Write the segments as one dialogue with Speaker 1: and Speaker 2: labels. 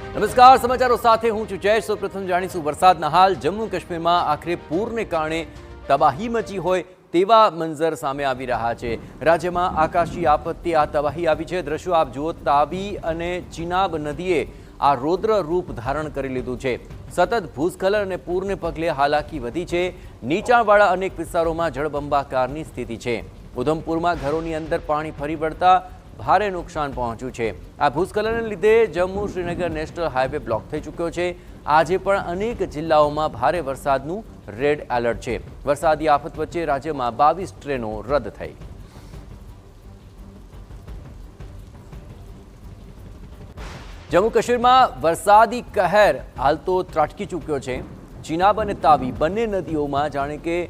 Speaker 1: નમસ્કાર, સમાચારો સાથે હું છું જય. સૌપ્રથમ જાણીશું વરસાદના હાલ. જમ્મુ કાશ્મીરમાં આખરે પૂરને કારણે તબાહી મચી હોય તેવા મંઝર સામે આવી રહ્યા છે. રાજ્યમાં આકાશી આપત્તિ આ તબાહી આવી છે. દ્રશ્યો આપ જુઓ, તાવી અને ચિનાબ નદીએ આ રૌદ્ર રૂપ ધારણ કરી લીધું છે. સતત ભૂસ્ખલન અને પૂરને પગલે હાલાકી વધી છે. નીચાણવાળા અનેક વિસ્તારોમાં જળબંબાકારની સ્થિતિ છે. ઉધમપુરમાં ઘરોની અંદર પાણી ફરી વળતા ભારે નુકસાન પહોંચ્યું છે. આ ભૂસ્ખલનને લીધે Jammu Srinagar national highway block થઈ ચૂક્યો છે. આજે પણ અનેક જિલ્લાઓમાં ભારે વરસાદનું રેડ એલર્ટ છે. વરસાદી આફત વચ્ચે રાજ્યમાં 22 ટ્રેનો રદ થઈ. જમ્મુ કાશ્મીરમાં વરસાદી કહેર હાલ તો ત્રાટકી ચૂક્યો છે. ચિનાબ અને તાવી બંને નદીઓમાં જાણે કે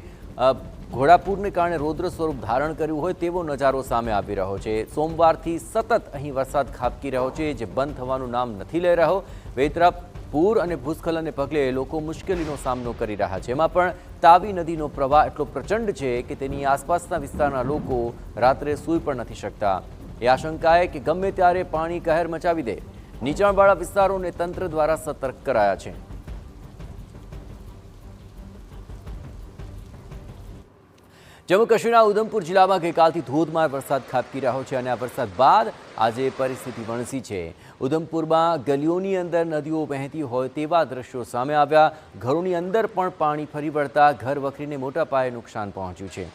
Speaker 1: ઘોડાપૂરને કારણે રૌદ્ર સ્વરૂપ ધારણ કર્યું હોય તેવો નજારો સામે આવી રહ્યો છે. સોમવારથી સતત અહીં વરસાદ ખાબકી રહ્યો છે, જે બંધ થવાનું નામ નથી લઈ રહ્યો. બે તરફ પૂર અને ભૂસ્ખલનને પગલે લોકો મુશ્કેલીનો સામનો કરી રહ્યા છે. એમાં પણ તાવી નદીનો પ્રવાહ એટલો પ્રચંડ છે કે તેની આસપાસના વિસ્તારના લોકો રાત્રે સૂઈ પણ નથી શકતા. એ આશંકાએ કે ગમે ત્યારે પાણી કહેર મચાવી દે. નીચાણવાળા વિસ્તારોને તંત્ર દ્વારા સતર્ક કરાયા છે. જમ્મુ કાશ્મીરના ઉધમપુર જિલ્લામાં ગઈકાલથી ધોધમાર વરસાદ ખાબકી રહ્યો છે અને આ વરસાદ બાદ આજે પરિસ્થિતિ વણસી છે. ઉધમપુરમાં ગલીઓની અંદર નદીઓ વહેતી હોય તેવા દ્રશ્યો સામે આવ્યા. ઘરોની અંદર પણ પાણી ફરી વળતા ઘર વખરીને મોટા પાયે નુકસાન પહોંચ્યું છે.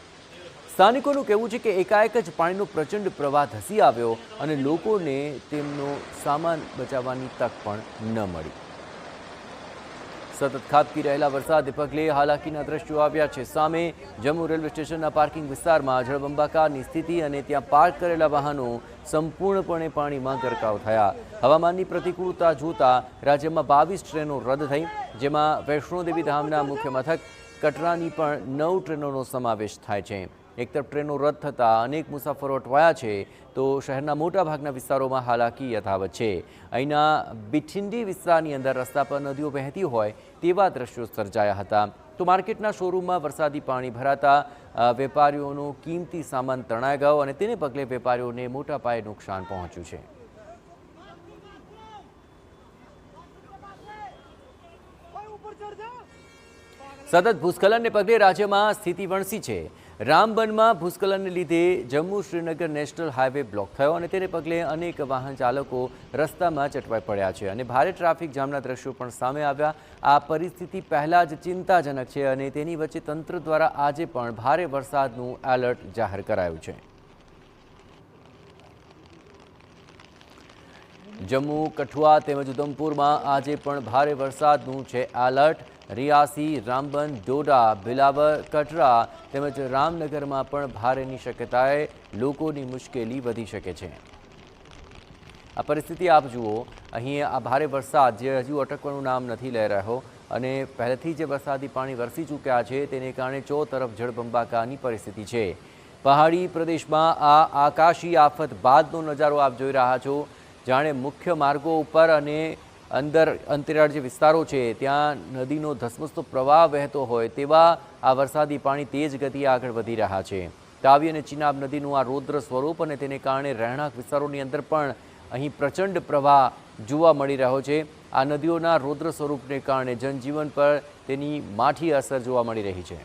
Speaker 1: સ્થાનિકોનું કહેવું છે કે એકાએક જ પાણીનો પ્રચંડ પ્રવાહ ધસી આવ્યો અને લોકોને તેમનો સામાન બચાવવાની તક પણ ન મળી. સતત ખાબકી રહેલા વરસાદને પગલે હાલાકીના દ્રશ્યો આવ્યા છે સામે. જમ્મુ રેલવે સ્ટેશનના પાર્કિંગ વિસ્તારમાં જળબંબાકારની સ્થિતિ અને ત્યાં પાર્ક કરેલા વાહનો સંપૂર્ણપણે પાણીમાં ગરકાવ થયા. હવામાનની પ્રતિકૂળતા જોતા રાજ્યમાં 22 ટ્રેનો રદ થઈ, જેમાં વૈષ્ણોદેવી ધામના મુખ્ય મથક કટરાની પણ 9 ટ્રેનોનો સમાવેશ થાય છે. એક તરફ ટ્રેનો રદ થતાં અનેક મુસાફરો અટવાયા છે, તો શહેરના મોટાભાગના વિસ્તારોમાં હાલાકી યથાવત છે. અહીંના બિઠિંડી વિસ્તારની અંદર રસ્તા પર નદીઓ વહેતી હોય તેવા દ્રશ્યો સર્જાયા હતા. તો માર્કેટના શોરૂમમાં વરસાદી પાણી ભરાતા વેપારીઓનો કિંમતી સામાન તણાઈ ગયો અને તેને પગલે વેપારીઓને મોટા પાયે નુકસાન પહોંચ્યું છે. સતત ભૂસ્ખલનને પગલે રાજ્યમાં સ્થિતિ વણસી છે. રામબનમાં ભૂસ્ખલનને લીધે Jammu Srinagar national highway block થયો અને તેને પગલે અનેક વાહન ચાલકો રસ્તામાં ચટવાઈ પડ્યા છે અને ભારે ટ્રાફિક જામના દ્રશ્યો પણ સામે આવ્યા. આ પરિસ્થિતિ પહેલાં જ ચિંતાજનક છે અને તેની વચ્ચે તંત્ર દ્વારા આજે પણ ભારે વરસાદનું એલર્ટ જાહેર કરાયું છે. જમ્મુ, કઠુઆ તેમજ ઉધમપુરમાં આજે પણ ભારે વરસાદનું છે એલર્ટ. રિયાસી, રામબન, ડોડા, બિલાવર, કટરા તેમજ રામનગરમાં પણ ભારેની શક્યતાએ લોકોની મુશ્કેલી વધી શકે છે. આ પરિસ્થિતિ આપ જુઓ, અહીં આ ભારે વરસાદ જે હજુ અટકવાનું નામ નથી લઈ રહ્યો અને પહેલેથી જે વરસાદી પાણી વરસી ચૂક્યા છે તેને કારણે ચોતરફ જળબંબાકારની પરિસ્થિતિ છે. પહાડી પ્રદેશમાં આ આકાશી આફત બાદનો નજારો આપ જોઈ રહ્યા છો. જાણે મુખ્ય માર્ગો ઉપર અને અંદર અંતરિયાળ જે વિસ્તારો છે ત્યાં નદીનો ધસમસતો પ્રવાહ વહેતો હોય તેવા આ વરસાદી પાણી તેજ ગતિએ આગળ વધી રહ્યા છે. તાવી અને ચિનાબ નદીનું આ રૌદ્ર સ્વરૂપ અને તેને કારણે રહેણાંક વિસ્તારોની અંદર પણ અહીં પ્રચંડ પ્રવાહ જોવા મળી રહ્યો છે. આ નદીઓના રૌદ્ર સ્વરૂપને કારણે જનજીવન પર તેની માઠી અસર જોવા મળી રહી છે.